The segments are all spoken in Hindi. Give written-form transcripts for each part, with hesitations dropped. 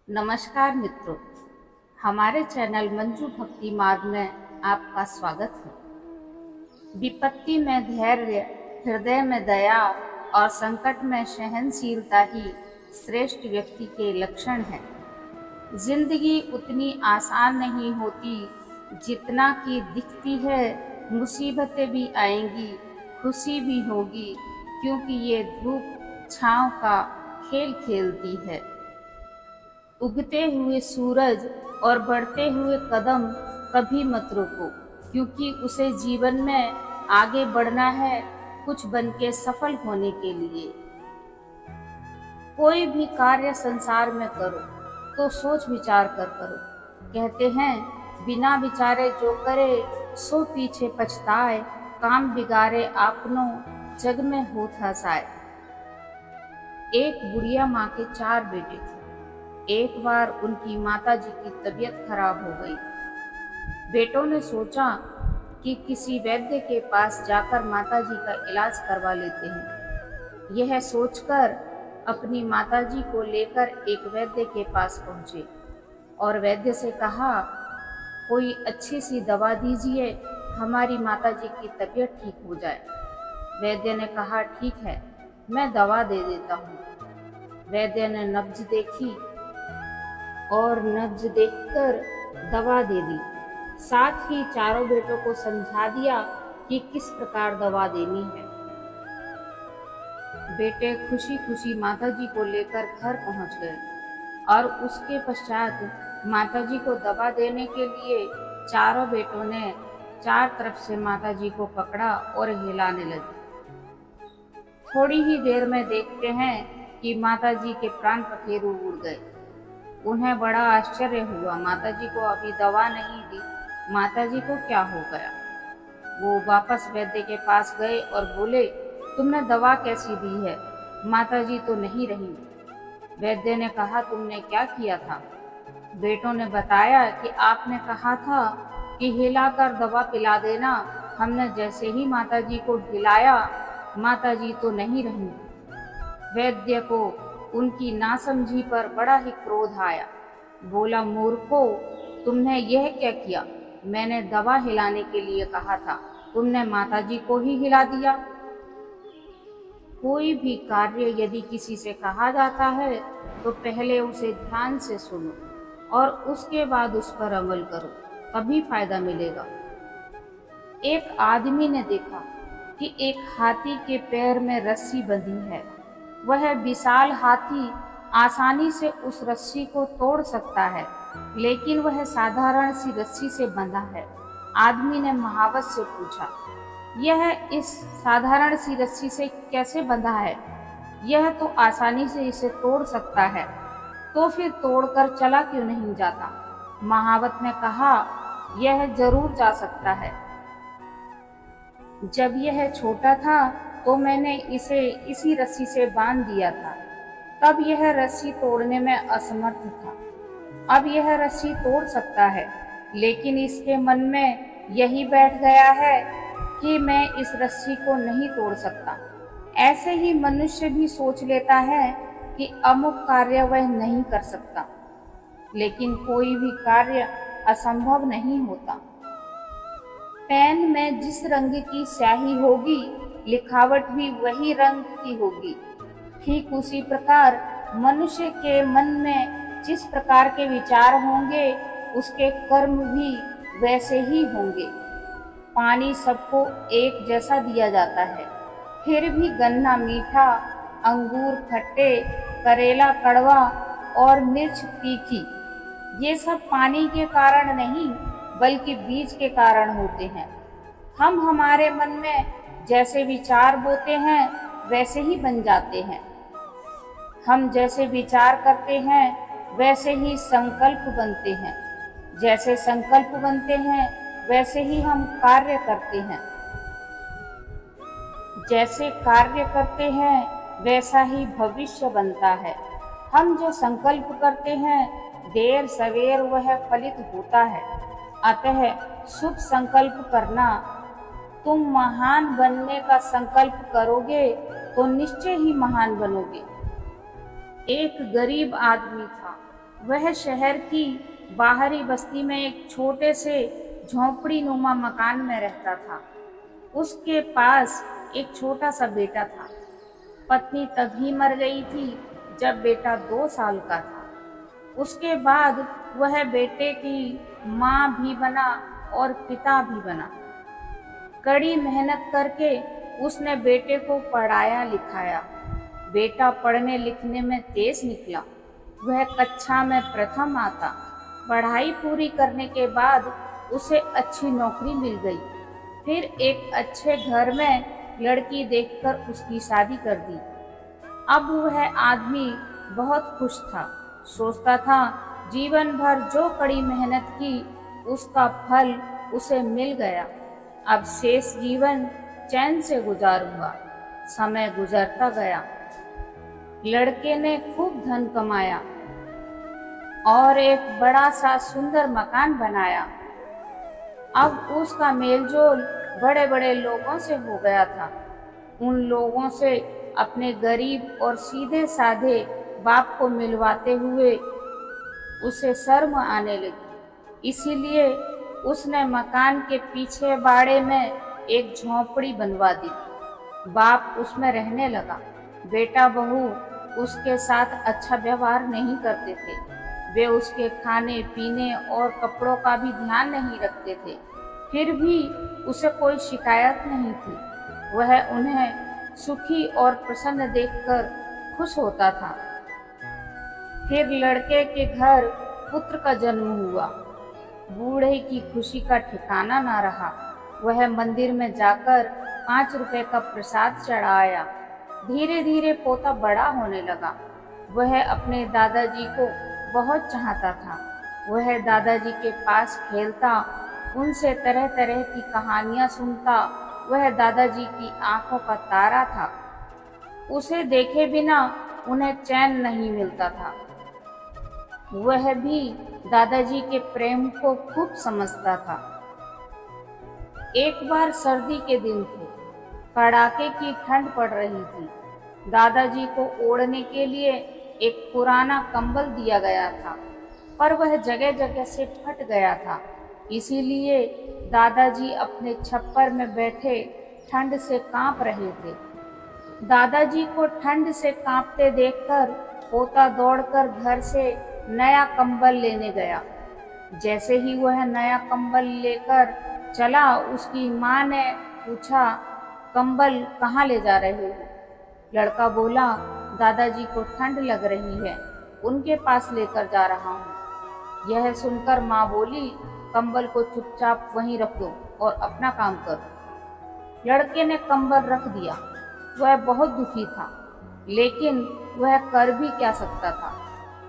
नमस्कार मित्रों, हमारे चैनल मंजू भक्ति मार्ग में आपका स्वागत है। विपत्ति में धैर्य, हृदय में दया और संकट में सहनशीलता ही श्रेष्ठ व्यक्ति के लक्षण हैं। जिंदगी उतनी आसान नहीं होती जितना कि दिखती है। मुसीबतें भी आएंगी, खुशी भी होगी, क्योंकि ये धूप छांव का खेल खेलती है। उगते हुए सूरज और बढ़ते हुए कदम कभी मत रोको, क्योंकि उसे जीवन में आगे बढ़ना है, कुछ बन के सफल होने के लिए। कोई भी कार्य संसार में करो तो सोच विचार कर करो। कहते हैं बिना विचारे जो करे सो पीछे पछताए, काम बिगाड़े आपनो जग में होत हसाए। एक बुढ़िया माँ के 4 बेटे थे। एक बार उनकी माताजी की तबीयत खराब हो गई। बेटों ने सोचा कि किसी वैद्य के पास जाकर माताजी का इलाज करवा लेते हैं। यह सोचकर अपनी माताजी को लेकर एक वैद्य के पास पहुंचे और वैद्य से कहा, कोई अच्छी सी दवा दीजिए, हमारी माताजी की तबीयत ठीक हो जाए। वैद्य ने कहा, ठीक है, मैं दवा दे देता हूँ। वैद्य ने नब्ज देखी और नब्ज देखकर दवा दे दी। साथ ही चारों बेटों को समझा दिया कि किस प्रकार दवा देनी है। बेटे खुशी खुशी माताजी को लेकर घर पहुंच गए और उसके पश्चात माताजी को दवा देने के लिए चारों बेटों ने 4 तरफ से माताजी को पकड़ा और हिलाने लगे। थोड़ी ही देर में देखते हैं कि माताजी के प्राण पखेरु उड़ गए। उन्हें बड़ा आश्चर्य हुआ। माताजी को अभी दवा नहीं दी, माताजी को क्या हो गया। वो वापस वैद्य के पास गए और बोले, तुमने दवा कैसी दी है, माताजी तो नहीं रही। वैद्य ने कहा, तुमने क्या किया था। बेटों ने बताया कि आपने कहा था कि हिलाकर दवा पिला देना। हमने जैसे ही माताजी को हिलाया, माताजी तो नहीं रही। वैद्य को उनकी नासमझी पर बड़ा ही क्रोध आया। बोला, मूर्खो, तुमने यह क्या किया। मैंने दवा हिलाने के लिए कहा था, तुमने माताजी को ही हिला दिया। कोई भी कार्य यदि किसी से कहा जाता है तो पहले उसे ध्यान से सुनो और उसके बाद उस पर अमल करो, तभी फायदा मिलेगा। एक आदमी ने देखा कि एक हाथी के पैर में रस्सी बंधी है। वह विशाल हाथी आसानी से उस रस्सी को तोड़ सकता है, लेकिन वह साधारण सी रस्सी से बंधा है। आदमी ने महावत से पूछा, यह इस साधारण सी रस्सी से कैसे बंधा है। यह तो आसानी से इसे तोड़ सकता है, तो फिर तोड़कर चला क्यों नहीं जाता। महावत ने कहा, यह जरूर जा सकता है। जब यह छोटा था तो मैंने इसे इसी रस्सी से बांध दिया था, तब यह रस्सी तोड़ने में असमर्थ था। अब यह रस्सी तोड़ सकता है, लेकिन इसके मन में यही बैठ गया है कि मैं इस रस्सी को नहीं तोड़ सकता। ऐसे ही मनुष्य भी सोच लेता है कि अमुक कार्य वह नहीं कर सकता, लेकिन कोई भी कार्य असंभव नहीं होता। पेन में जिस रंग की स्याही होगी, लिखावट भी वही रंग की होगी। ठीक उसी प्रकार मनुष्य के मन में जिस प्रकार के विचार होंगे, उसके कर्म भी वैसे ही होंगे। पानी सबको एक जैसा दिया जाता है, फिर भी गन्ना मीठा, अंगूर खट्टे, करेला कड़वा और मिर्च तीखी, ये सब पानी के कारण नहीं बल्कि बीज के कारण होते हैं। हम हमारे मन में जैसे विचार बोते हैं वैसे ही बन जाते हैं। हम जैसे विचार करते हैं वैसे ही संकल्प बनते हैं। जैसे संकल्प बनते हैं वैसे ही हम कार्य करते हैं। जैसे कार्य करते हैं वैसा ही भविष्य बनता है। हम जो संकल्प करते हैं देर सवेर वह फलित होता है। अतः शुभ संकल्प करना। तुम महान बनने का संकल्प करोगे तो निश्चय ही महान बनोगे। एक गरीब आदमी था। वह शहर की बाहरी बस्ती में एक छोटे से झोंपड़ी नुमा मकान में रहता था। उसके पास एक छोटा सा बेटा था। पत्नी तभी मर गई थी जब बेटा 2 साल का था। उसके बाद वह बेटे की माँ भी बना और पिता भी बना। कड़ी मेहनत करके उसने बेटे को पढ़ाया लिखाया। बेटा पढ़ने लिखने में तेज निकला। वह कक्षा में प्रथम आता। पढ़ाई पूरी करने के बाद उसे अच्छी नौकरी मिल गई। फिर एक अच्छे घर में लड़की देखकर उसकी शादी कर दी। अब वह आदमी बहुत खुश था। सोचता था जीवन भर जो कड़ी मेहनत की उसका फल उसे मिल गया। अब शेष जीवन चैन से गुजारूंगा। समय गुजरता गया। लड़के ने खूब धन कमाया और एक बड़ा सा सुंदर मकान बनाया। अब उसका मेलजोल बड़े बड़े लोगों से हो गया था। उन लोगों से अपने गरीब और सीधे साधे बाप को मिलवाते हुए उसे शर्म आने लगी। इसीलिए उसने मकान के पीछे बाड़े में एक झोंपड़ी बनवा दी। बाप उसमें रहने लगा। बेटा बहू उसके साथ अच्छा व्यवहार नहीं करते थे। वे उसके खाने पीने और कपड़ों का भी ध्यान नहीं रखते थे। फिर भी उसे कोई शिकायत नहीं थी। वह उन्हें सुखी और प्रसन्न देखकर खुश होता था। फिर लड़के के घर पुत्र का जन्म हुआ। बूढ़े की खुशी का ठिकाना ना रहा। वह मंदिर में जाकर 5 रुपए का प्रसाद चढ़ाया। धीरे धीरे पोता बड़ा होने लगा। वह अपने दादाजी को बहुत चाहता था। वह दादाजी के पास खेलता, उनसे तरह तरह की कहानियां सुनता। वह दादाजी की आंखों का तारा था। उसे देखे बिना उन्हें चैन नहीं मिलता था। वह भी दादाजी के प्रेम को खूब समझता था। एक बार सर्दी के दिन थे। कड़ाके की ठंड पड़ रही थी। दादाजी को ओढ़ने के लिए एक पुराना कंबल दिया गया था, पर वह जगह जगह से फट गया था। इसीलिए दादाजी अपने छप्पर में बैठे ठंड से कांप रहे थे। दादाजी को ठंड से कांपते देखकर पोता दौड़कर घर से नया कंबल लेने गया। जैसे ही वह नया कंबल लेकर चला, उसकी माँ ने पूछा, कंबल कहाँ ले जा रहे हो? लड़का बोला, दादाजी को ठंड लग रही है, उनके पास लेकर जा रहा हूँ। यह सुनकर माँ बोली, कंबल को चुपचाप वहीं रख दो और अपना काम करो। लड़के ने कंबल रख दिया। वह बहुत दुखी था, लेकिन वह कर भी क्या सकता था।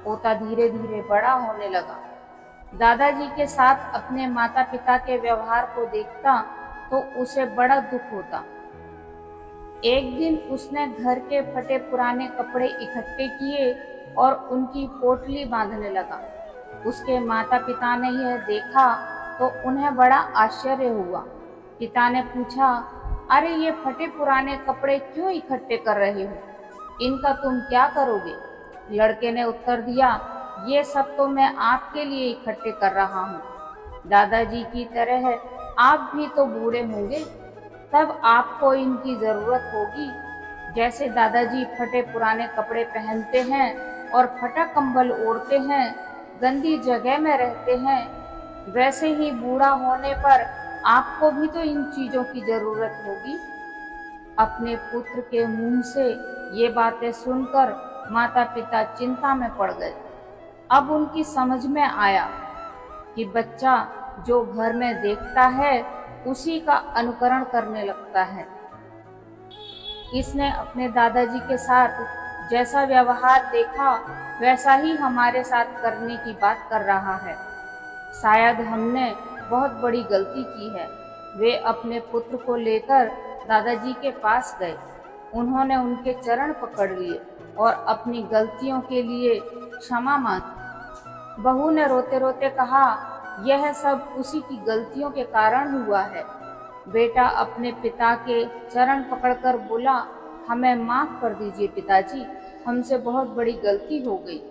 पोता धीरे धीरे बड़ा होने लगा। दादाजी के साथ अपने माता पिता के व्यवहार को देखता तो उसे बड़ा दुख होता। एक दिन उसने घर के फटे पुराने कपड़े इकट्ठे किए और उनकी पोटली बांधने लगा। उसके माता पिता ने यह देखा तो उन्हें बड़ा आश्चर्य हुआ। पिता ने पूछा, अरे ये फटे पुराने कपड़े क्यों इकट्ठे कर रहे हो? इनका तुम क्या करोगे? लड़के ने उत्तर दिया, ये सब तो मैं आपके लिए इकट्ठे कर रहा हूँ। दादाजी की तरह आप भी तो बूढ़े होंगे, तब आपको इनकी जरूरत होगी। जैसे दादाजी फटे पुराने कपड़े पहनते हैं और फटा कंबल ओढ़ते हैं, गंदी जगह में रहते हैं, वैसे ही बूढ़ा होने पर आपको भी तो इन चीजों की जरूरत होगी। अपने पुत्र के मुंह से ये बातें सुनकर माता पिता चिंता में पड़ गए। अब उनकी समझ में आया कि बच्चा जो घर में देखता है उसी का अनुकरण करने लगता है। इसने अपने दादाजी के साथ जैसा व्यवहार देखा वैसा ही हमारे साथ करने की बात कर रहा है। शायद हमने बहुत बड़ी गलती की है। वे अपने पुत्र को लेकर दादाजी के पास गए। उन्होंने उनके चरण पकड़ लिए और अपनी गलतियों के लिए क्षमा मांगी। बहू ने रोते रोते कहा, यह सब उसी की गलतियों के कारण हुआ है। बेटा अपने पिता के चरण पकड़कर बोला, हमें माफ कर दीजिए पिताजी, हमसे बहुत बड़ी गलती हो गई।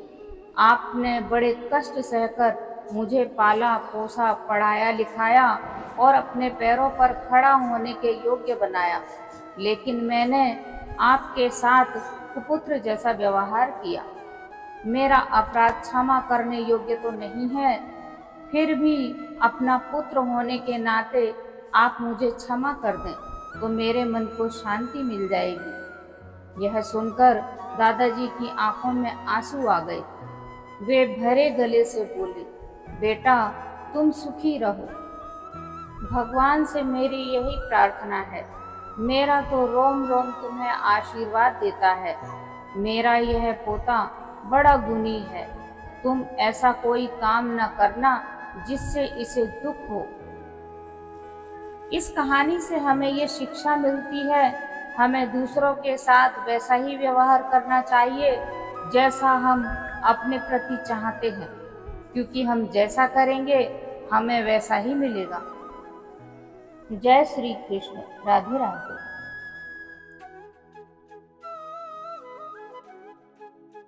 आपने बड़े कष्ट सहकर मुझे पाला पोसा, पढ़ाया लिखाया और अपने पैरों पर खड़ा होने के योग्य बनाया, लेकिन मैंने आपके साथ कुपुत्र जैसा व्यवहार किया। मेरा अपराध क्षमा करने योग्य तो नहीं है, फिर भी अपना पुत्र होने के नाते आप मुझे क्षमा कर दें तो मेरे मन को शांति मिल जाएगी। यह सुनकर दादाजी की आंखों में आंसू आ गए। वे भरे गले से बोले, बेटा तुम सुखी रहो। भगवान से मेरी यही प्रार्थना है। मेरा तो रोम रोम तुम्हें आशीर्वाद देता है। मेरा यह पोता बड़ा गुणी है। तुम ऐसा कोई काम न करना जिससे इसे दुख हो। इस कहानी से हमें ये शिक्षा मिलती है, हमें दूसरों के साथ वैसा ही व्यवहार करना चाहिए जैसा हम अपने प्रति चाहते हैं, क्योंकि हम जैसा करेंगे हमें वैसा ही मिलेगा। जय श्री कृष्ण। राधे राधे।